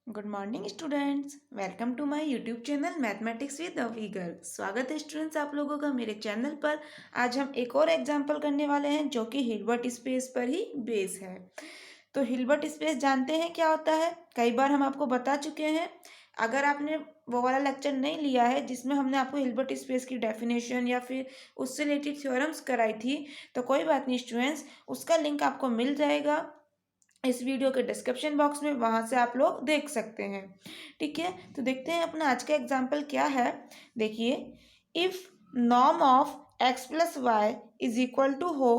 Good morning students, welcome to my YouTube channel mathematics with Avi girl. स्वागत है students आप लोगों का मेरे चैनल पर। आज हम एक और एग्जाम्पल करने वाले हैं जो कि हिल्बर्ट स्पेस पर ही बेस है। तो हिल्बर्ट स्पेस जानते हैं क्या होता है? कई बार हम आपको बता चुके हैं। अगर आपने वो वाला लेक्चर नहीं लिया है जिसमें हमने आपको हिल्बर्ट स्पेस की डेफिनेशन या फिर उससे रिलेटेड थ्योरम्स कराई थी, तो कोई बात नहीं स्टूडेंट्स, उसका लिंक आपको मिल जाएगा इस वीडियो के डिस्क्रिप्शन बॉक्स में, वहाँ से आप लोग देख सकते हैं। ठीक है, तो देखते हैं अपना आज का एग्जाम्पल क्या है। देखिए, if norm of X plus Y is equal to हो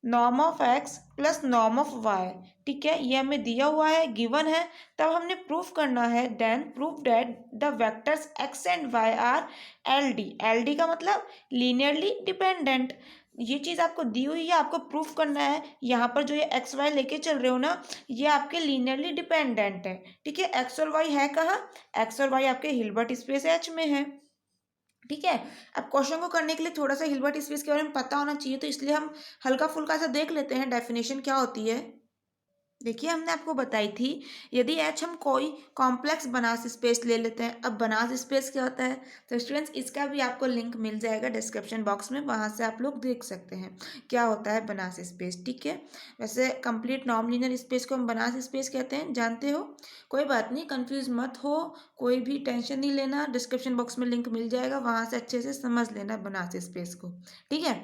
norm of X plus norm of Y. ठीक है, ये हमें दिया हुआ है, गिवन है। तब हमने प्रूफ करना है, then proof that the vectors X and Y are L D. L D का मतलब लीनियरली डिपेंडेंट। ये चीज़ आपको दी हुई है, आपको प्रूफ करना है। यहाँ पर जो ये एक्स वाई लेके चल रहे हो ना, ये आपके लीनियरली डिपेंडेंट है। ठीक है, एक्स और वाई है कहाँ? एक्स और वाई आपके हिल्बर्ट स्पेस एच में है। ठीक है, अब क्वेश्चन को करने के लिए थोड़ा सा हिल्बर्ट स्पेस के बारे में पता होना चाहिए, तो इसलिए हम हल्का फुल्का सा देख लेते हैं डेफिनेशन क्या होती है। देखिए, हमने आपको बताई थी, यदि एच हम कोई कॉम्प्लेक्स बनास स्पेस ले लेते हैं। अब बनास स्पेस क्या होता है? तो स्टूडेंट्स, इसका भी आपको लिंक मिल जाएगा डिस्क्रिप्शन बॉक्स में, वहाँ से आप लोग देख सकते हैं क्या होता है बनास स्पेस। ठीक है, वैसे कंप्लीट नॉन लीनियर स्पेस को हम बनास स्पेस कहते हैं, जानते हो। कोई बात नहीं, कंफ्यूज मत हो, कोई भी टेंशन नहीं लेना। डिस्क्रिप्शन बॉक्स में लिंक मिल जाएगा, वहाँ से अच्छे से समझ लेना बनास स्पेस को। ठीक है,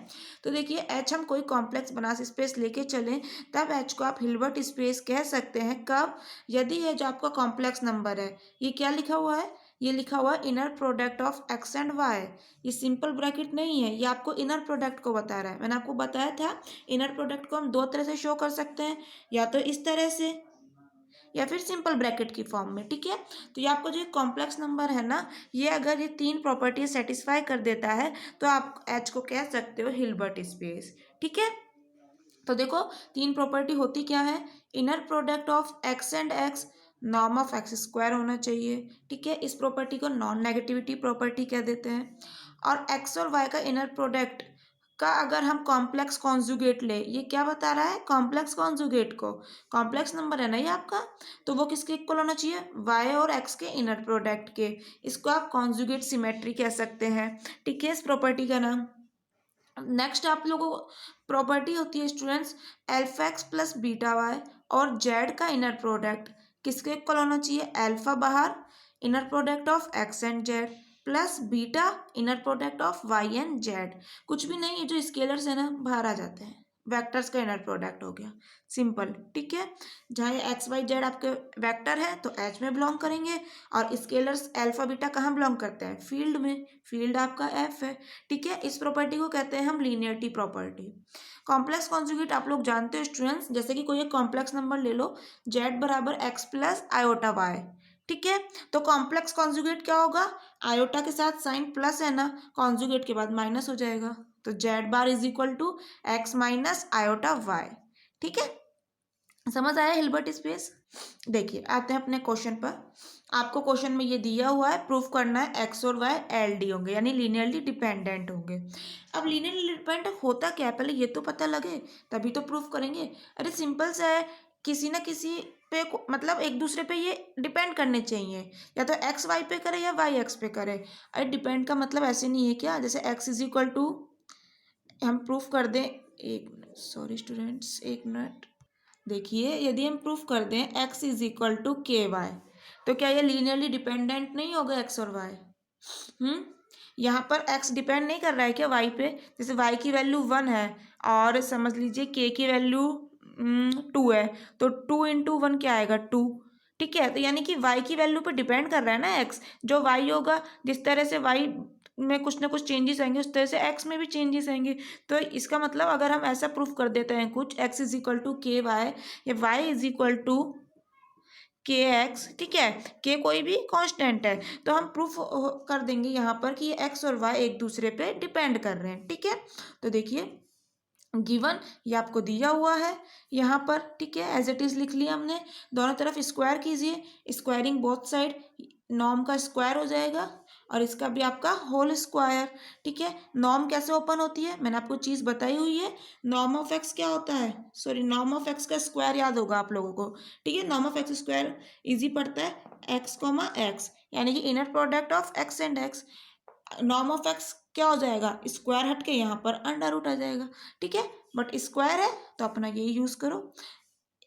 तो देखिए, एच हम कोई कॉम्प्लेक्स बनास स्पेस लेके चलें, तब एच को आप हिल्बर्ट स्पेस कह सकते हैं। कब? यदि ये जो आपका कॉम्प्लेक्स नंबर है, ये क्या लिखा हुआ है? ये लिखा हुआ है inner product of x and Y. ये सिंपल ब्रैकेट नहीं है, ये आपको इनर प्रोडक्ट को बता रहा है। मैंने आपको बताया था इनर प्रोडक्ट को हम दो तरह से शो कर सकते हैं, या तो इस तरह से या फिर सिंपल ब्रैकेट की फॉर्म में। ठीक है, तो ये आपको जो कॉम्प्लेक्स नंबर है ना, ये अगर ये तीन प्रॉपर्टी सेटिस्फाई कर देता है, तो आप एच को कह सकते हो हिल्बर्ट स्पेस। ठीक है, तो देखो, तीन प्रॉपर्टी होती क्या है? Inner product of x and x, norm of x square होना चाहिए। ठीक है, इस प्रॉपर्टी को नॉन नेगेटिविटी प्रॉपर्टी कह देते हैं। और एक्स और वाई का इनर प्रोडक्ट का अगर हम कॉम्प्लेक्स कॉन्जुगेट ले, ये क्या बता रहा है? कॉम्प्लेक्स कॉन्जुगेट को, कॉम्प्लेक्स नंबर है ना ये आपका, तो वो किसके इक्वल होना चाहिए? वाई और एक्स के इनर प्रोडक्ट के। इसको आप कॉन्जुगेट सिमेट्री कह सकते हैं। ठीक है, इस प्रॉपर्टी का नाम। नेक्स्ट आप लोगों को प्रॉपर्टी होती है students, alpha X plus beta Y और जेड का इनर प्रोडक्ट किसके इक्वल होना चाहिए? एल्फा बाहर, inner product of x and Z, plus beta inner product of Y and Z. कुछ भी नहीं, ये जो स्केलर्स है ना, बाहर आ जाते हैं। वेक्टर्स का इनर प्रोडक्ट हो गया, सिंपल। ठीक है, जहाँ ये एक्स वाई जेड आपके वेक्टर है तो एच में बिलोंग करेंगे, और स्केलर्स अल्फा बीटा कहाँ बिलोंग करते हैं? फील्ड में। फील्ड आपका एफ है। ठीक है, इस प्रॉपर्टी को कहते हैं हम लीनियरिटी प्रॉपर्टी। कॉम्प्लेक्स कॉन्जुगेट आप लोग जानते हो स्टूडेंट्स, जैसे कि कोई एक कॉम्प्लेक्स नंबर ले लो, जेड बराबर एक्स प्लस आयोटा वाई। ठीक है, तो कॉम्प्लेक्स कॉन्जुगेट क्या होगा? आयोटा के साथ साइन प्लस है ना, कॉन्जुगेट के बाद माइनस हो जाएगा, तो Z bar is equal to X minus iota Y. ठीक है, समझ आया हिल्बर्ट स्पेस? देखिए, आते हैं अपने क्वेश्चन पर। आपको क्वेश्चन में ये दिया हुआ है, प्रूफ करना है एक्स और वाई एल डी होंगे, यानी लीनियरली डिपेंडेंट होंगे। अब लीनियरली डिपेंडेंट होता क्या है, पहले ये तो पता लगे, तभी तो प्रूफ करेंगे। अरे सिंपल सा है, किसी ना किसी पे मतलब एक दूसरे पे ये डिपेंड करने चाहिए, या तो एक्स वाई पे करे या वाई एक्स पे करे। अरे डिपेंड का मतलब ऐसे नहीं है क्या, जैसे एक्स इज इक्वल टू, हम प्रूफ कर दें, एक मिनट, सॉरी स्टूडेंट्स, एक मिनट। देखिए, यदि हम प्रूफ कर दें x इज इक्वल टू के वाई, तो क्या ये लीनियरली डिपेंडेंट नहीं होगा x और y? हम्म, यहाँ पर x डिपेंड नहीं कर रहा है क्या y पे? जैसे y की वैल्यू 1 है, और समझ लीजिए k की वैल्यू 2 है, तो 2 × 1 क्या आएगा? 2। ठीक है, तो यानी कि y की वैल्यू पे डिपेंड कर रहा है ना x। जो y होगा, जिस तरह से y में कुछ ना कुछ चेंजेस आएंगे, उस तरह से x में भी चेंजेस आएंगे। तो इसका मतलब अगर हम ऐसा प्रूफ कर देते हैं कुछ, x इज इक्वल टू के वाई या y इज इक्वल टू के एक्स, ठीक है, के कोई भी कांस्टेंट है, तो हम प्रूफ कर देंगे यहाँ पर कि ये x और y एक दूसरे पे डिपेंड कर रहे हैं। ठीक है, तो देखिए, गिवन ये आपको दिया हुआ है यहाँ पर। ठीक है, एज इट इज लिख लिया हमने। दोनों तरफ स्क्वायर कीजिए, स्क्वायरिंग बोथ साइड, नॉर्म का स्क्वायर हो जाएगा और इसका भी आपका होल स्क्वायर। ठीक है, नॉर्म कैसे ओपन होती है, मैंने आपको चीज़ बताई हुई है। नॉर्म ऑफ एक्स क्या होता है? सॉरी, नॉर्म ऑफ एक्स का स्क्वायर याद होगा आप लोगों को। ठीक है, norm of x square easy पड़ता है, एक्स कॉमा एक्स, यानी कि inner product of x and x. Norm of x क्या हो जाएगा, स्क्वायर हट के यहाँ पर अंडर रूट आ जाएगा, ठीक है। बट स्क्वायर है तो अपना यही यूज करो,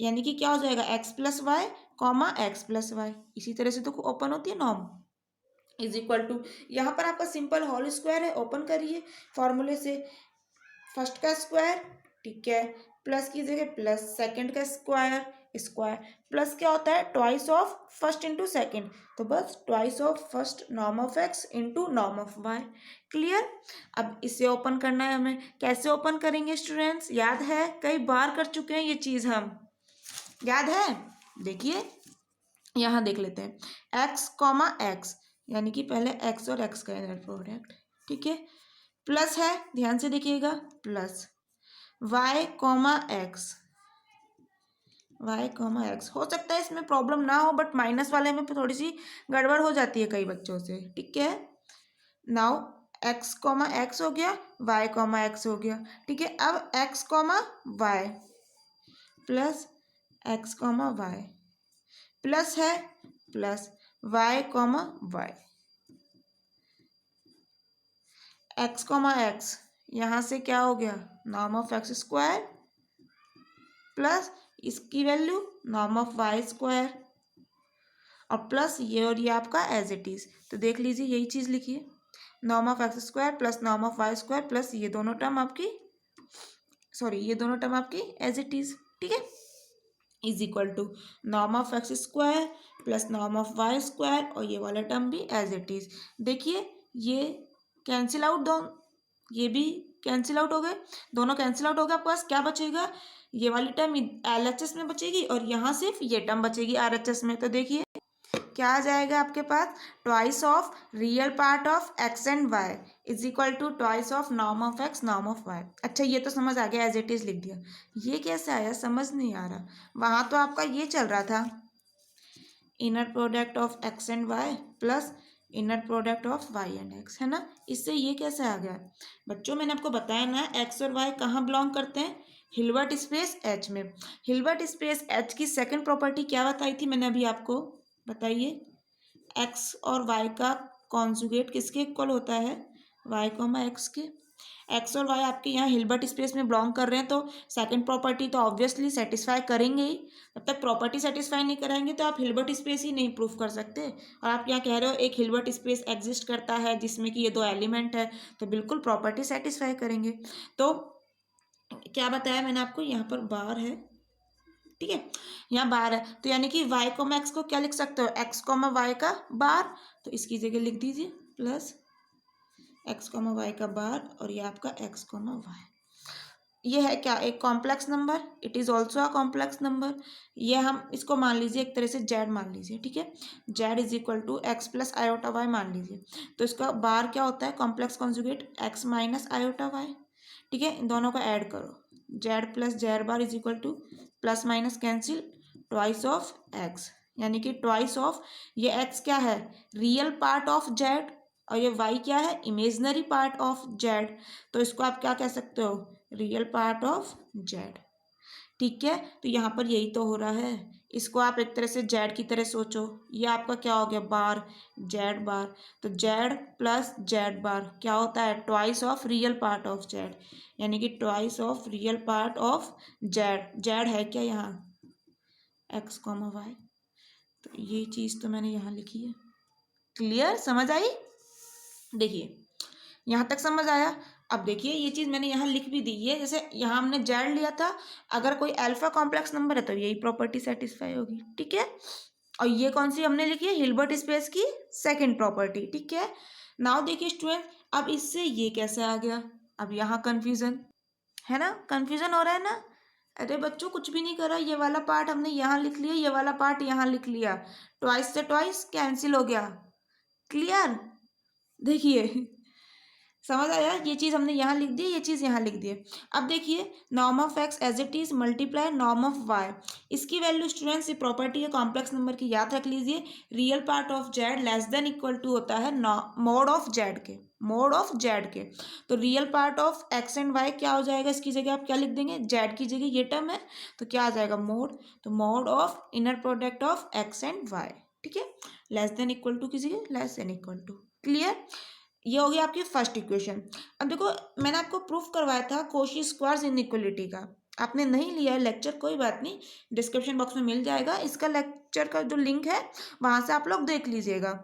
यानी कि क्या हो जाएगा, X plus Y comma X plus Y. इसी तरह से तो ओपन होती है नॉर्म, इज इक्वल टू, यहाँ पर आपका सिंपल होल स्क्वायर है, ओपन करिए फॉर्मूले से, फर्स्ट का स्क्वायर, ठीक है, प्लस कीजिएगा प्लस सेकंड का स्क्वायर, स्क्वायर प्लस क्या होता है, twice of first into second, तो बस twice of first norm of x into norm of Y. Clear. अब इसे ओपन करना है हमें, कैसे ओपन करेंगे स्टूडेंट्स, याद है, कई बार कर चुके हैं ये चीज़ हम, याद है, देखिए यहाँ देख लेते हैं, एक्स कॉमा एक्स, यानी कि पहले एक्स और एक्स का इनर प्रोडक्ट, ठीक है, प्लस है, ध्यान से देखिएगा, plus Y comma X, Y comma X. हो सकता है इसमें प्रॉब्लम ना हो, बट माइनस वाले में थोड़ी सी गड़बड़ हो जाती है कई बच्चों से, ठीक है। नाउ एक्स कॉमा एक्स हो गया, वाई कॉमा एक्स हो गया, ठीक है। अब x comma y plus x comma y, plus है, plus Y comma Y, x comma x, यहाँ से क्या हो गया, norm of x square plus इसकी value norm of Y square, और प्लस ये और ये आपका एज इट इज, तो देख लीजिए यही चीज़ लिखिए, norm of x square plus norm of Y square plus ये दोनों टर्म आपकी, सॉरी ये दोनों टर्म आपकी एज इट इज, ठीक है, is equal to norm of x square plus norm of Y square, और ये वाला टर्म भी एज इट इज। देखिए ये कैंसिल आउट, ये भी कैंसिल आउट हो गए, दोनों कैंसिल आउट हो गए, आपके पास क्या बचेगा, ये वाली टर्म LHS में बचेगी और यहाँ सिर्फ ये टर्म बचेगी RHS में। तो देखिए क्या आ जाएगा आपके पास, twice of real part of x and y is equal to twice of norm of x norm of y. अच्छा ये तो समझ आ गया, एज इट इज लिख दिया, ये कैसे आया समझ नहीं आ रहा, वहाँ तो आपका ये चल रहा था, inner product of x and Y plus inner product of Y and X, है ना, इससे ये कैसे आ गया। बच्चों मैंने आपको बताया ना, एक्स और वाई कहाँ बिलोंग करते हैं, हिल्बर्ट स्पेस एच में। हिल्बर्ट स्पेस एच की सेकंड प्रॉपर्टी क्या बताई थी मैंने अभी आपको, बताइए, एक्स और वाई का कॉन्जुगेट किसके इक्वल होता है, वाई कॉमा एक्स के। एक्स और वाई आपके यहाँ हिल्बर्ट स्पेस में बिलोंग कर रहे हैं, तो सेकंड प्रॉपर्टी तो ऑब्वियसली सेटिस्फाई करेंगे ही, जब तक प्रॉपर्टी सेटिस्फाई नहीं कराएंगे तो आप हिल्बर्ट स्पेस ही नहीं प्रूफ कर सकते। और आप यहाँ कह रहे हो एक हिल्बर्ट स्पेस एग्जिस्ट करता है जिसमें कि ये दो एलिमेंट है, तो बिल्कुल प्रॉपर्टी सेटिस्फाई करेंगे। तो क्या बताया मैंने आपको, यहाँ पर बार है, ठीक है, यहाँ बार है, तो यानी कि वाई कॉमा एक्स को क्या लिख सकते हो, एक्स कॉमा वाई का बार, तो इसकी जगह लिख दीजिए प्लस एक्स कॉमा वाई का बार, और ये आपका एक्स कॉमा वाई। ये है क्या, एक complex number, it is also a complex number. ये हम इसको मान लीजिए एक तरह से जेड मान लीजिए, ठीक है, Z is equal to X plus iota Y मान लीजिए, तो इसका बार क्या होता है, complex conjugate X minus iota Y, ठीक है, इन दोनों का ऐड करो, Z plus Z bar is equal to plus minus cancel twice of X, यानी कि ट्वाइस ऑफ, ये एक्स क्या है, रियल पार्ट ऑफ जेड, और ये वाई क्या है, इमेजनरी पार्ट ऑफ जेड, तो इसको आप क्या कह सकते हो, रियल पार्ट ऑफ जेड, ठीक है। तो यहाँ पर यही तो हो रहा है, इसको आप एक तरह से जेड की तरह सोचो, ये आपका क्या हो गया, बार जेड बार, तो जेड प्लस जेड बार क्या होता है, twice of real part of Z, यानी कि twice of real part of Z, Z है क्या यहाँ एक्स कॉमा वाई, तो ये चीज़ तो मैंने यहाँ लिखी है। क्लियर, समझ आई, देखिए यहाँ तक समझ आया। अब देखिए ये चीज़ मैंने यहाँ लिख भी दी है, जैसे यहाँ हमने जेड लिया था, अगर कोई अल्फा कॉम्प्लेक्स नंबर है तो यही प्रॉपर्टी सेटिस्फाई होगी, ठीक है। और ये कौन सी हमने लिखी है, हिल्बर्ट स्पेस की सेकंड प्रॉपर्टी, ठीक है। नाउ देखिए स्टूडेंट, अब इससे ये कैसे आ गया, अब यहाँ कन्फ्यूजन है ना, कन्फ्यूजन हो रहा है ना, अरे बच्चों कुछ भी नहीं करा, ये वाला पार्ट हमने यहाँ लिख लिया, ये वाला पार्ट यहाँ लिख लिया, ट्वाइस से ट्वाइस कैंसिल हो गया। क्लियर, देखिए समझ आया, ये चीज़ हमने यहाँ लिख दी, ये चीज़ यहाँ लिख दी। अब देखिए norm of X as it is multiply norm of Y, इसकी वैल्यू स्टूडेंट्स, ये प्रॉपर्टी है कॉम्प्लेक्स नंबर की, याद रख लीजिए, real part of Z less than equal to होता है मोड ऑफ जेड के, मोड ऑफ जेड के, तो real part of x and Y क्या हो जाएगा, इसकी जगह आप क्या लिख देंगे, जेड की जगह ये टर्म है, तो क्या आ जाएगा मोड, तो mod of inner product of x and Y, ठीक है, लेस देन इक्वल टू कीजिए, less than equal to. Clear? ये हो गया आपकी फर्स्ट इक्वेशन। अब देखो मैंने आपको प्रूफ करवाया था कोशी स्क्वायर्स इनइक्वालिटी का, आपने नहीं लिया है लेक्चर, कोई बात नहीं, डिस्क्रिप्शन बॉक्स में मिल जाएगा इसका लेक्चर का जो लिंक है, वहाँ से आप लोग देख लीजिएगा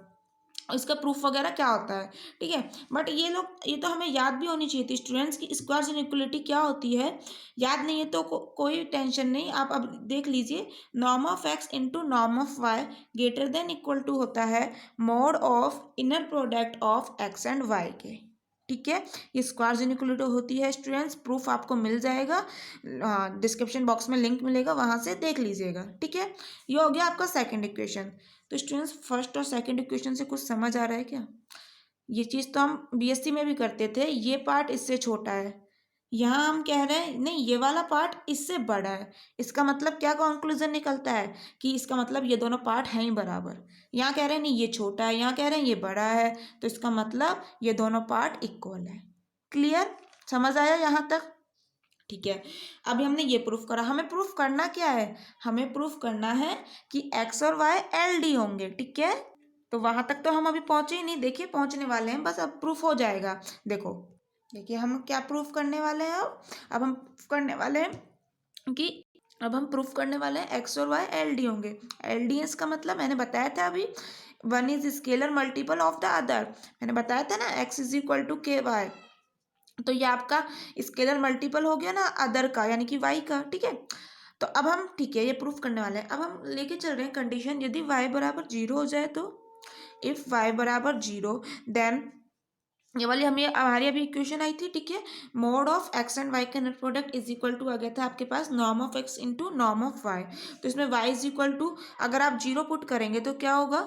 इसका प्रूफ वगैरह क्या होता है। ठीक है, बट ये तो हमें याद भी होनी चाहिए थी स्टूडेंट्स की स्क्वायर्स इनइक्वालिटी क्या होती है। याद नहीं है तो कोई टेंशन नहीं, आप अब देख लीजिए। Norm of x into norm of Y greater than equal to होता है mod of inner product of x and Y के। ठीक है, ये स्क्वायर्स इनइक्वालिटी होती है स्टूडेंट्स, प्रूफ आपको मिल जाएगा, डिस्क्रिप्शन बॉक्स में लिंक मिलेगा, वहाँ से देख लीजिएगा। ठीक है, ये हो गया आपका सेकंड इक्वेशन। तो स्टूडेंट्स फर्स्ट और सेकंड इक्वेशन से कुछ समझ आ रहा है क्या? ये चीज़ तो हम बीएससी में भी करते थे, ये पार्ट इससे छोटा है, यहाँ हम कह रहे हैं नहीं ये वाला पार्ट इससे बड़ा है। इसका मतलब क्या कंक्लूजन निकलता है कि इसका मतलब ये दोनों पार्ट हैं ही बराबर। यहाँ कह रहे हैं नहीं ये छोटा है, यहाँ कह रहे हैं ये बड़ा है, तो इसका मतलब ये दोनों पार्ट इक्वल है। क्लियर? समझ आया यहाँ तक? ठीक है, अभी हमने ये प्रूफ करा, हमें प्रूफ करना क्या है? हमें प्रूफ करना है कि एक्स और वाई एलडी होंगे। ठीक है, तो वहां तक तो हम अभी पहुंचे ही नहीं, देखिए पहुंचने वाले हैं, बस अब प्रूफ हो जाएगा। देखो देखिए हम क्या प्रूफ करने वाले हैं। अब हम प्रूफ करने वाले हैं कि अब हम प्रूफ करने वाले हैं एक्स और वाई एलडी होंगे। एलडी इसका मतलब मैंने बताया था अभी, one is scalar multiple of the other. मैंने बताया था ना एक्स इज इक्वल टू के वाई, तो ये आपका स्केलर मल्टीपल हो गया ना अदर का, यानी कि वाई का। ठीक है, तो अब हम ठीक है ये प्रूफ करने वाले हैं। अब हम लेके चल रहे हैं कंडीशन, यदि वाई बराबर जीरो हो जाए तो, इफ वाई बराबर जीरो देन ये वाली हमारी अभी इक्वेशन आई थी। ठीक है, mod of x and y का net product is equal to आ गया था आपके पास norm of x into norm of y. तो इसमें वाई इज इक्वल टू, अगर आप जीरो पुट करेंगे तो क्या होगा,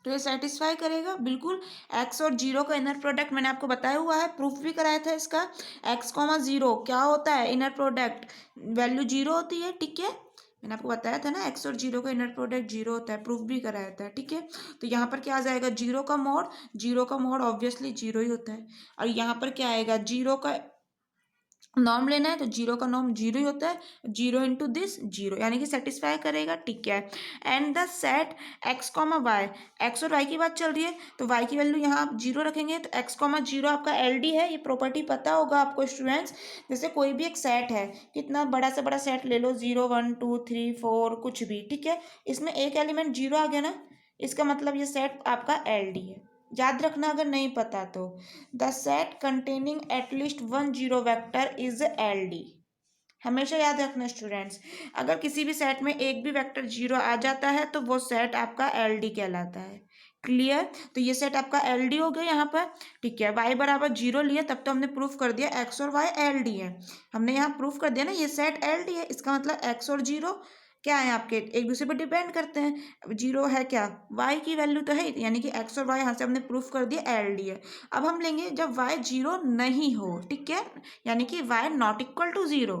तो ये सेटिस्फाई करेगा बिल्कुल। एक्स और जीरो का इनर प्रोडक्ट मैंने आपको बताया हुआ है, प्रूफ भी कराया था इसका। एक्स कॉमा जीरो क्या होता है, इनर प्रोडक्ट वैल्यू जीरो होती है। ठीक है, मैंने आपको बताया था ना एक्स और जीरो का इनर प्रोडक्ट जीरो होता है, प्रूफ भी कराया था। ठीक है, तो यहाँ पर क्या आ जाएगा, जीरो का मोड ऑब्वियसली जीरो ही होता है। और यहाँ पर क्या आएगा, जीरो का नॉर्म लेना है तो जीरो का नॉर्म जीरो ही होता है, जीरो इंटू दिस जीरो, यानी कि सेटिस्फाई करेगा। ठीक है, and the set X comma Y, X और वाई की बात चल रही है तो वाई की वैल्यू यहाँ आप जीरो रखेंगे, तो एक्स कॉमा जीरो आपका एल डी है। ये प्रॉपर्टी पता होगा आपको स्टूडेंट्स, जैसे कोई भी एक सेट है, कितना बड़ा से बड़ा सेट ले लो, 0 1 2 3 4 कुछ भी। ठीक है, इसमें एक एलिमेंट जीरो आ गया ना, इसका मतलब ये सेट आपका एल डी है। याद रखना अगर नहीं पता तो, the set containing at least one zero vector is L D. हमेशा याद रखना स्टूडेंट्स, अगर किसी भी सेट में एक भी वेक्टर जीरो आ जाता है तो वो सेट आपका एल डी कहलाता है। क्लियर? तो ये सेट आपका एल डी हो गया यहाँ पर। ठीक है, वाई बराबर जीरो लिया तब तो हमने प्रूफ कर दिया एक्स और वाई एल डी है। हमने यहाँ प्रूफ कर दिया ना ये सेट एल डी है, इसका मतलब एक्स और जीरो क्या है आपके, एक दूसरे पर डिपेंड करते हैं। जीरो है क्या, वाई की वैल्यू तो है, यानी कि एक्स और वाई यहाँ से हमने प्रूफ कर दिया एल डी है। अब हम लेंगे जब वाई जीरो नहीं हो। ठीक है, यानी कि Y not equal to zero.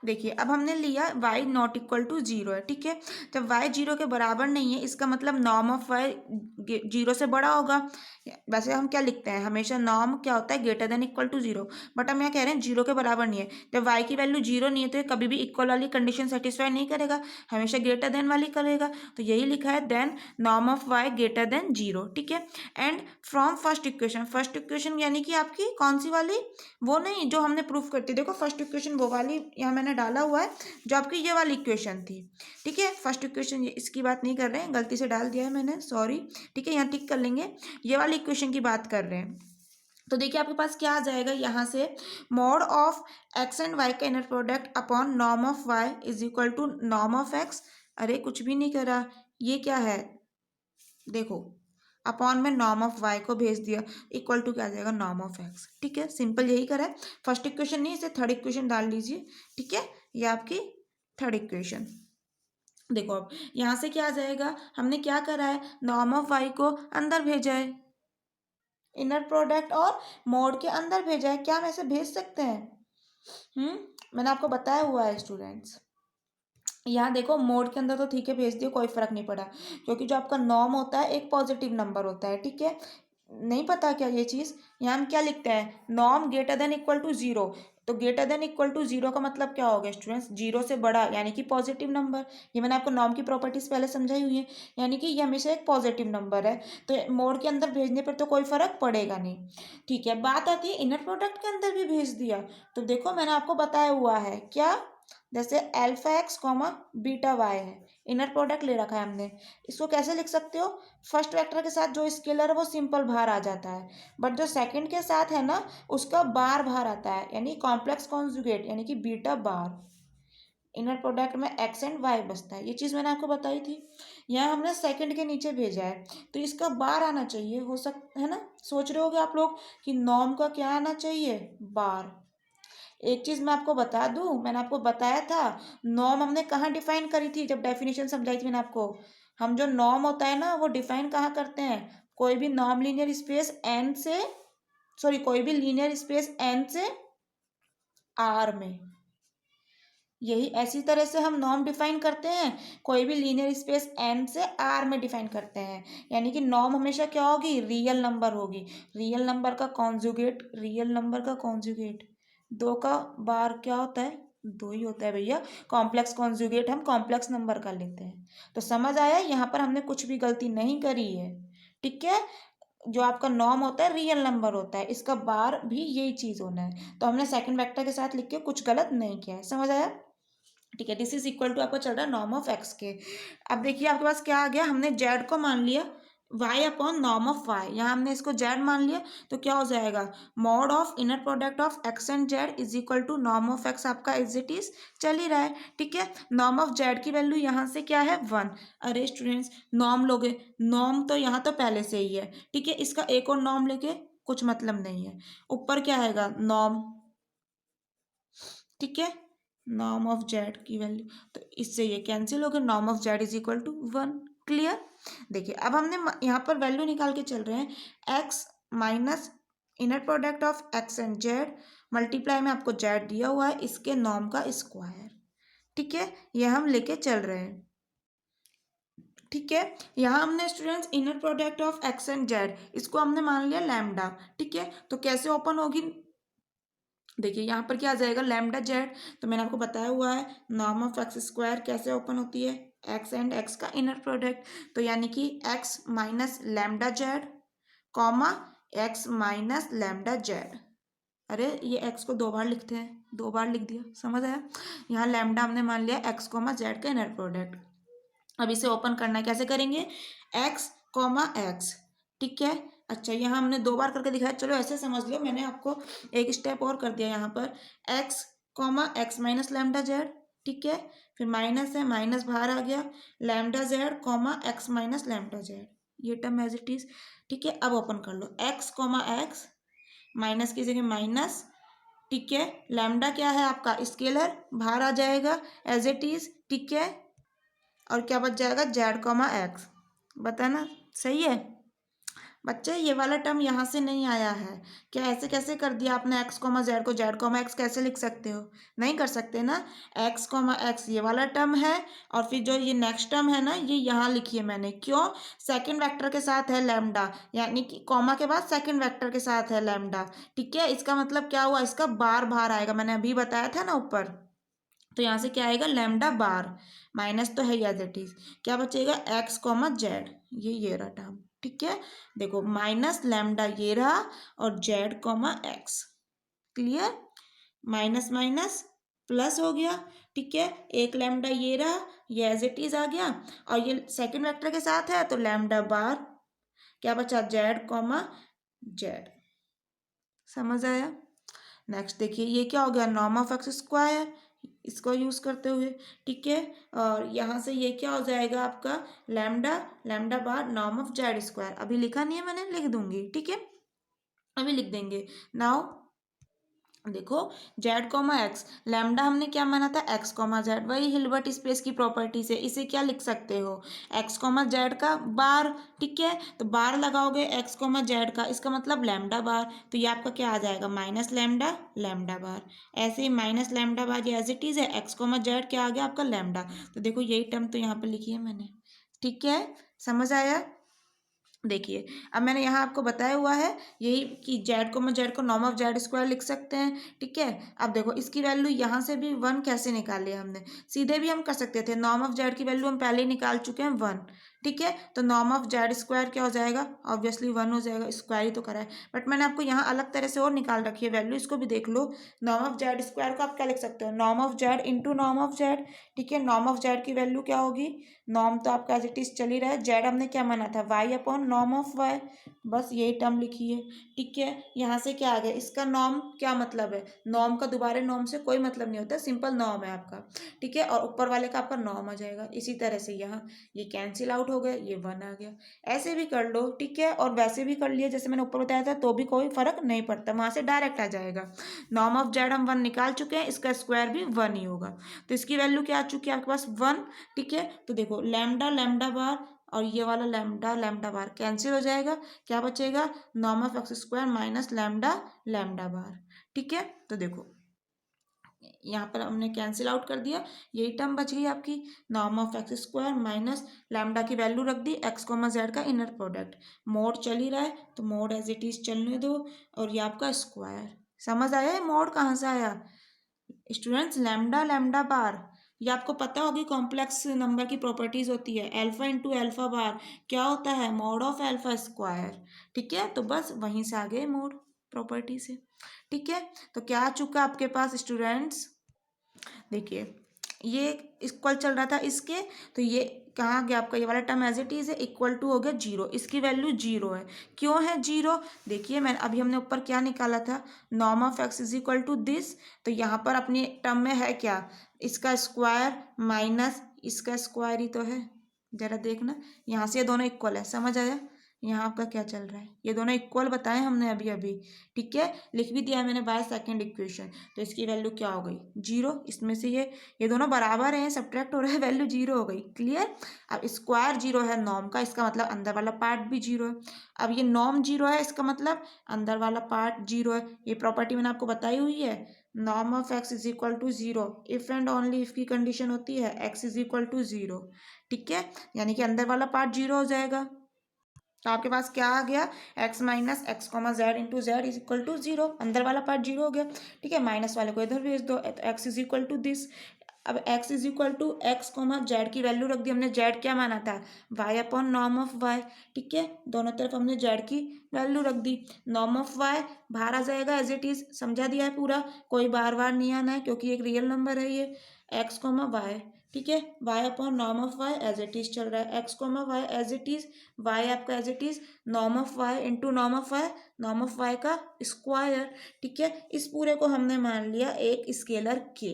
देखिए अब हमने लिया y not equal to zero है। ठीक है, जब y जीरो के बराबर नहीं है इसका मतलब नॉर्म ऑफ y जीरो से बड़ा होगा। वैसे हम क्या लिखते हैं हमेशा, नॉर्म क्या होता है, greater than equal to zero, but हम यहाँ कह रहे हैं जीरो के बराबर नहीं है। जब y की वैल्यू जीरो नहीं है तो ये कभी भी इक्वल वाली कंडीशन सेटिस्फाई नहीं करेगा, हमेशा ग्रेटर देन वाली करेगा। तो यही लिखा है then norm of y greater than zero. ठीक है, and from first equation, first equation यानी कि आपकी कौन सी वाली, वो नहीं जो हमने प्रूफ करती, देखो फर्स्ट इक्वेशन वो वाली यहाँ मैंने डाला हुआ है जो आपकी ये वाली इक्वेशन थी। ठीक है, फर्स्ट इक्वेशन इसकी बात नहीं कर रहे हैं, गलती से डाल दिया है मैंने, सॉरी। ठीक है, यहाँ टिक कर लेंगे, ये वाली इक्वेशन की बात कर रहे हैं। तो देखिए आपके पास क्या आ जाएगा यहाँ से, mod of x and y का inner product upon norm of y is equal to norm of x. अरे कुछ भी नहीं करा, ये क्या है देखो, अपॉन में नॉर्म ऑफ वाई को भेज दिया, इक्वल टू क्या आ जाएगा, नॉर्म ऑफ एक्स। ठीक है, सिंपल यही करा है, फर्स्ट इक्वेशन नहीं, इसे थर्ड इक्वेशन डाल लीजिए। ठीक है, ये आपकी थर्ड इक्वेशन। देखो अब यहाँ से क्या आ जाएगा, हमने क्या करा है, नॉर्म ऑफ वाई को अंदर भेजा है, इनर प्रोडक्ट और मोड के अंदर भेजा है। क्या हम ऐसे भेज सकते हैं? मैंने आपको बताया हुआ है स्टूडेंट्स, यहाँ देखो मोड के अंदर तो ठीक है भेज दियो, कोई फर्क नहीं पड़ा, क्योंकि जो आपका नॉर्म होता है एक पॉजिटिव नंबर होता है। ठीक है, नहीं पता क्या ये चीज़, यहाँ हम क्या लिखते हैं, norm greater than equal to zero, तो greater than equal to zero का मतलब क्या होगा स्टूडेंट्स, जीरो से बड़ा यानी कि पॉजिटिव नंबर। ये मैंने आपको नॉर्म की प्रॉपर्टीज पहले समझाई हुई है, यानी कि ये हमेशा एक पॉजिटिव नंबर है, तो मोड के अंदर भेजने पर तो कोई फर्क पड़ेगा नहीं। ठीक है, बात आती है इनर प्रोडक्ट के अंदर भी भेज दिया, तो देखो मैंने आपको बताया हुआ है क्या, जैसे alpha X comma beta Y है, इनर प्रोडक्ट ले रखा है हमने, इसको कैसे लिख सकते हो, फर्स्ट वेक्टर के साथ जो स्केलर है वो सिंपल बाहर आ जाता है, बट जो सेकंड के साथ है ना उसका बार बाहर आता है, यानी कॉम्प्लेक्स कॉन्जुगेट यानी कि बीटा बार, इनर प्रोडक्ट में एक्स एंड वाई बचता है। ये चीज़ मैंने आपको बताई थी। यहाँ हमने सेकंड के नीचे भेजा है तो इसका बार आना चाहिए, हो सकता है ना, सोच रहे होगे आप लोग कि नॉर्म का क्या आना चाहिए, बार। एक चीज़ मैं आपको बता दूं, मैंने आपको बताया था नॉर्म हमने कहाँ डिफाइन करी थी, जब डेफिनेशन समझाई थी मैंने आपको, हम जो नॉर्म होता है ना वो डिफाइन कहाँ करते हैं, कोई भी नॉर्म लीनियर स्पेस एन से, सॉरी कोई भी लीनियर स्पेस एन से आर में, यही ऐसी तरह से हम नॉर्म डिफाइन करते हैं, कोई भी लीनियर स्पेस एन से आर में डिफाइन करते हैं, यानी कि नॉर्म हमेशा क्या होगी, रियल नंबर होगी, रियल नंबर का कॉन्जुगेट, रियल नंबर का कॉन्जुगेट, दो का बार क्या होता है, दो ही होता है भैया, कॉम्प्लेक्स कॉन्जुगेट हम कॉम्प्लेक्स नंबर का लेते हैं। तो समझ आया, यहाँ पर हमने कुछ भी गलती नहीं करी है। ठीक है, जो आपका नॉर्म होता है रियल नंबर होता है, इसका बार भी यही चीज़ होना है, तो हमने सेकंड वेक्टर के साथ लिख के कुछ गलत नहीं किया है, समझ आया। ठीक है, दिस इज इक्वल टू आपका चल रहा है नॉर्म ऑफ एक्स के। अब देखिए आपके पास क्या आ गया, हमने जेड को मान लिया Y upon norm of Y, यहाँ हमने इसको जेड मान लिया, तो क्या हो जाएगा, mod of inner product of x and Z is equal to norm of X, आपका एज इट इज चल ही रहा है। ठीक है, नॉर्म ऑफ जेड की वैल्यू यहाँ से क्या है 1। अरे स्टूडेंट्स नॉर्म लोगे, नॉर्म तो यहाँ तो पहले से ही है, ठीक है, इसका एक और नॉर्म लेके कुछ मतलब नहीं है, ऊपर क्या आएगा नॉर्म, ठीक है, नॉर्म ऑफ जेड की वैल्यू, तो इससे ये कैंसिल हो गया, norm of Z is equal to 1। Clear. देखिए अब हमने यहाँ पर वैल्यू निकाल के चल रहे हैं, x minus inner product of x and Z multiply में आपको जेड दिया हुआ है, इसके नॉर्म का स्क्वायर। ठीक है, ये हम लेके चल रहे हैं। ठीक है, यहाँ हमने students inner product of x and Z इसको हमने मान लिया लैम्डा। ठीक है, तो कैसे ओपन होगी, देखिए यहाँ पर क्या आ जाएगा लैम्डा जेड, तो मैंने आपको बताया हुआ है नॉर्म ऑफ एक्स स्क्वायर कैसे ओपन होती है, एक्स एंड एक्स का इनर प्रोडक्ट, तो यानी कि x minus lambda Z comma x minus lambda Z. अरे ये एक्स को दो बार लिखते हैं, दो बार लिख दिया, समझ आया। यहाँ लैम्डा हमने मान लिया एक्स कॉमा जेड का इनर प्रोडक्ट। अब इसे ओपन करना है, कैसे करेंगे, एक्स कॉमा एक्स। ठीक है, अच्छा यहाँ हमने दो बार करके दिखाया, चलो ऐसे समझ लो, मैंने आपको एक स्टेप और कर दिया यहाँ पर, x comma x minus lambda Z. ठीक है, फिर माइनस है, माइनस बाहर आ गया, lambda Z comma x minus lambda Z, ये टर्म एज इट इज। ठीक है, अब ओपन कर लो, एक्स कॉमा एक्स, माइनस की जगह माइनस। ठीक है, लैम्डा क्या है आपका स्केलर, बाहर आ जाएगा एज इट इज। ठीक है, और क्या बच जाएगा जेड कॉमा एक्स, बताना सही है बच्चे, ये वाला टर्म यहाँ से नहीं आया है क्या, ऐसे कैसे कर दिया आपने, एक्स कॉमा जेड को जेड कॉमा एक्स कैसे लिख सकते हो, नहीं कर सकते ना, एक्स कॉमा एक्स ये वाला टर्म है, और फिर जो ये नेक्स्ट टर्म है ना ये यहाँ लिखी है मैंने, क्यों, सेकंड वेक्टर के साथ है लैम्डा, यानी कि कॉमा के बाद सेकंड वेक्टर के साथ है लैम्डा। ठीक है, इसका मतलब क्या हुआ, इसका बार बाहर आएगा, मैंने अभी बताया था ना ऊपर, तो यहाँ से क्या आएगा लैम्डा बार, माइनस तो है एज इट इज, क्या बचेगा एक्स कॉमा जेड, ये रहा टर्म। ठीक है, देखो माइनस लैम्डा ये रहा और Z comma x. Clear, minus minus plus हो गया। ठीक है, एक लैम्डा ये रहा, ये एज इट इज आ गया, और ये सेकंड वेक्टर के साथ है तो लैम्डा बार, क्या बचा जेड कॉमा जेड, समझ आया। नेक्स्ट देखिए ये क्या हो गया नॉर्म ऑफ एक्स स्क्वायर, इसको यूज़ करते हुए। ठीक है, और यहाँ से ये क्या हो जाएगा आपका lambda, lambda bar norm of Z square, अभी लिखा नहीं है मैंने, लिख दूंगी। ठीक है, अभी लिख देंगे। नाउ देखो जेड कॉमा एक्स, लैम्डा हमने क्या माना था एक्स कॉमा जेड, वही हिल्बर्ट स्पेस की प्रॉपर्टी से इसे क्या लिख सकते हो एक्स कॉमा जेड का बार। ठीक है, तो बार लगाओगे एक्स कॉमा जेड का, इसका मतलब लैम्डा बार, तो ये आपका क्या आ जाएगा माइनस लैम्डा लैम्डा बार, ऐसे ही माइनस लैम्डा बार ये एज इट इज है, एक्स कॉमा जेड क्या आ गया आपका लैम्डा, तो देखो यही टर्म तो यहाँ पे लिखी है मैंने। ठीक है, समझ आया। देखिए अब मैंने यहाँ आपको बताया हुआ है यही कि जेड को नॉर्म ऑफ जेड स्क्वायर लिख सकते हैं। ठीक है, अब देखो इसकी वैल्यू यहाँ से भी वन कैसे निकाली हमने, सीधे भी हम कर सकते थे, नॉर्म ऑफ जेड की वैल्यू हम पहले ही निकाल चुके हैं वन। ठीक है, तो नॉर्म ऑफ जेड स्क्वायर क्या हो जाएगा, ऑब्वियसली वन हो जाएगा, स्क्वायर ही तो करा है, बट मैंने आपको यहाँ अलग तरह से और निकाल रखी है वैल्यू, इसको भी देख लो। नॉर्म ऑफ जेड स्क्वायर को आप क्या लिख सकते हो, norm of Z into norm of Z. ठीक है, नॉर्म ऑफ जेड की वैल्यू क्या होगी, नॉर्म तो आपका एज इट इज चल ही रहा है, जेड हमने क्या माना था Y upon norm of Y, बस यही टर्म लिखी है। ठीक है, यहाँ से क्या आ गया, इसका नॉर्म क्या मतलब है, नॉर्म का दोबारा नॉर्म से कोई मतलब नहीं होता, सिंपल नॉर्म है आपका। ठीक है, और ऊपर वाले का आपका नॉर्म आ जाएगा, इसी तरह से यहाँ ये कैंसिल आउट हो गए, ये वन आ गया, ऐसे भी कर लो। ठीक है, और वैसे भी कर लिया जैसे मैंने ऊपर बताया था, तो भी कोई फर्क नहीं पड़ता, वहां से डायरेक्ट आ जाएगा। नॉर्म ऑफ जेड हम वन निकाल चुके हैं, इसका स्क्वायर भी वन ही होगा, तो इसकी वैल्यू क्या आ चुकी है आपके पास वन। ठीक है, तो देखो लैम्डा लैम्डा बार और ये वाला लैम्डा लैम्डा बार कैंसिल हो जाएगा, क्या बचेगा, norm of x square minus lambda lambda bar. ठीक है, तो देखो यहाँ पर हमने कैंसिल आउट कर दिया, यही टर्म बच गई आपकी, norm of x square minus lambda की वैल्यू रख दी, एक्स कोमा जेड का इनर प्रोडक्ट, मोड चल ही रहा है तो मोड एज इट इज चलने दो, और ये आपका स्क्वायर, समझ आया है मोड कहाँ से आया स्टूडेंट्स, लैम्डा लैम्डा बार, ये आपको पता होगी कॉम्प्लेक्स नंबर की प्रॉपर्टीज होती है, अल्फा इंटू अल्फा बार क्या होता है, मोड ऑफ अल्फा स्क्वायर। ठीक है, तो बस वहीं से आ गए मोड प्रॉपर्टी से। ठीक है, तो क्या आ चुका आपके पास स्टूडेंट्स, देखिए ये इक्वल चल रहा था इसके, तो ये कहाँ गया आपका, ये वाला टर्म एज इट इज है, इक्वल टू हो गया जीरो, इसकी वैल्यू जीरो है, क्यों है जीरो, देखिए मैं अभी हमने ऊपर क्या निकाला था, norm of X is equal to this, तो यहाँ पर अपनी टर्म में है क्या, इसका स्क्वायर माइनस इसका स्क्वायर ही तो है, जरा देखना यहाँ से ये दोनों इक्वल है, समझ आया, यहाँ आपका क्या चल रहा है, ये दोनों इक्वल बताए हमने अभी अभी। ठीक है, लिख भी दिया मैंने बाय सेकंड इक्वेशन, तो इसकी वैल्यू क्या हो गई जीरो, इसमें से ये दोनों बराबर हैं, सब्ट्रैक्ट हो रहा है, वैल्यू जीरो हो गई, क्लियर। अब स्क्वायर जीरो है नॉर्म का, इसका मतलब अंदर वाला पार्ट भी जीरो है, अब ये नॉर्म जीरो है, इसका मतलब अंदर वाला पार्ट जीरो है, ये प्रॉपर्टी मैंने आपको बताई हुई है, norm of X is equal to zero, if and only if की कंडीशन होती है X is equal to zero. ठीक है, यानी कि अंदर वाला पार्ट जीरो हो जाएगा, तो आपके पास क्या आ गया, X minus X comma Z into Z is equal to zero, अंदर वाला पार्ट जीरो हो गया। ठीक है, माइनस वाले को इधर भेज दो, तो x is equal to this, अब x is equal to x comma z की वैल्यू रख दी हमने, जेड क्या माना था Y upon norm of Y. ठीक है, दोनों तरफ हमने जेड की वैल्यू रख दी, नॉर्म ऑफ वाई बाहर आ जाएगा एज इट इज, समझा दिया है पूरा, कोई बार बार नहीं आना है क्योंकि एक रियल नंबर है ये, एक्स कॉमा वाई। ठीक है, y upon norm of y as it is चल रहा है, x comma y as it is, y आपका as it is norm of y into norm of y, norm of y का square. ठीक है, इस पूरे को हमने मान लिया एक स्केलर के,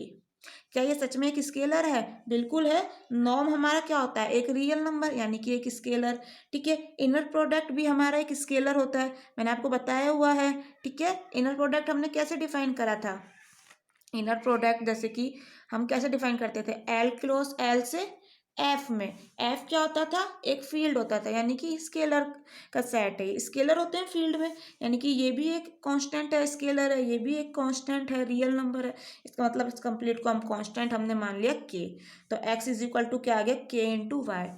क्या ये सच में एक स्केलर है, बिल्कुल है, नॉर्म हमारा क्या होता है एक रियल नंबर यानी कि एक स्केलर। ठीक है, इनर प्रोडक्ट भी हमारा एक स्केलर होता है, मैंने आपको बताया हुआ है। ठीक है, इनर प्रोडक्ट हमने कैसे डिफाइन करा था, इनर प्रोडक्ट जैसे कि हम कैसे डिफाइन करते थे, एल क्लोज एल से एफ में, एफ क्या होता था एक फील्ड होता था, यानी कि स्केलर का सेट है, स्केलर होते हैं फील्ड में, यानी कि ये भी एक कांस्टेंट है, स्केलर है, ये भी एक कांस्टेंट है, रियल नंबर है, इसका मतलब इस कंप्लीट को हम कांस्टेंट हमने मान लिया के, तो एक्स इज इक्वल टू क्या आ गया के इंटू वाई,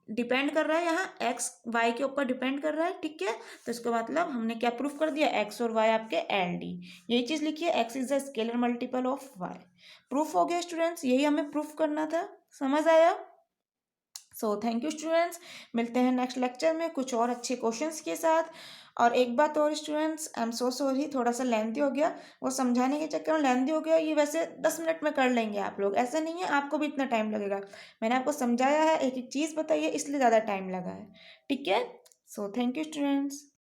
डिपेंड कर रहा है यहाँ एक्स वाई के ऊपर डिपेंड कर रहा है। ठीक है, तो इसका मतलब हमने क्या प्रूफ कर दिया, एक्स और वाई आपके एल डी, यही चीज लिखिए, X is the scalar multiple of Y, proof हो गया स्टूडेंट्स, यही हमें प्रूफ करना था, समझ आया। सो थैंक यू स्टूडेंट्स, मिलते हैं नेक्स्ट लेक्चर में कुछ और अच्छे क्वेश्चंस के साथ। और एक बात और students, I am so sorry, थोड़ा सा लेंथी हो गया, वो समझाने के चक्कर में लेंथी हो गया, ये वैसे 10 मिनट में कर लेंगे आप लोग, ऐसा नहीं है आपको भी इतना टाइम लगेगा, मैंने आपको समझाया है, एक एक चीज़ बताइए इसलिए ज़्यादा टाइम लगा है। ठीक है, सो थैंक यू स्टूडेंट्स।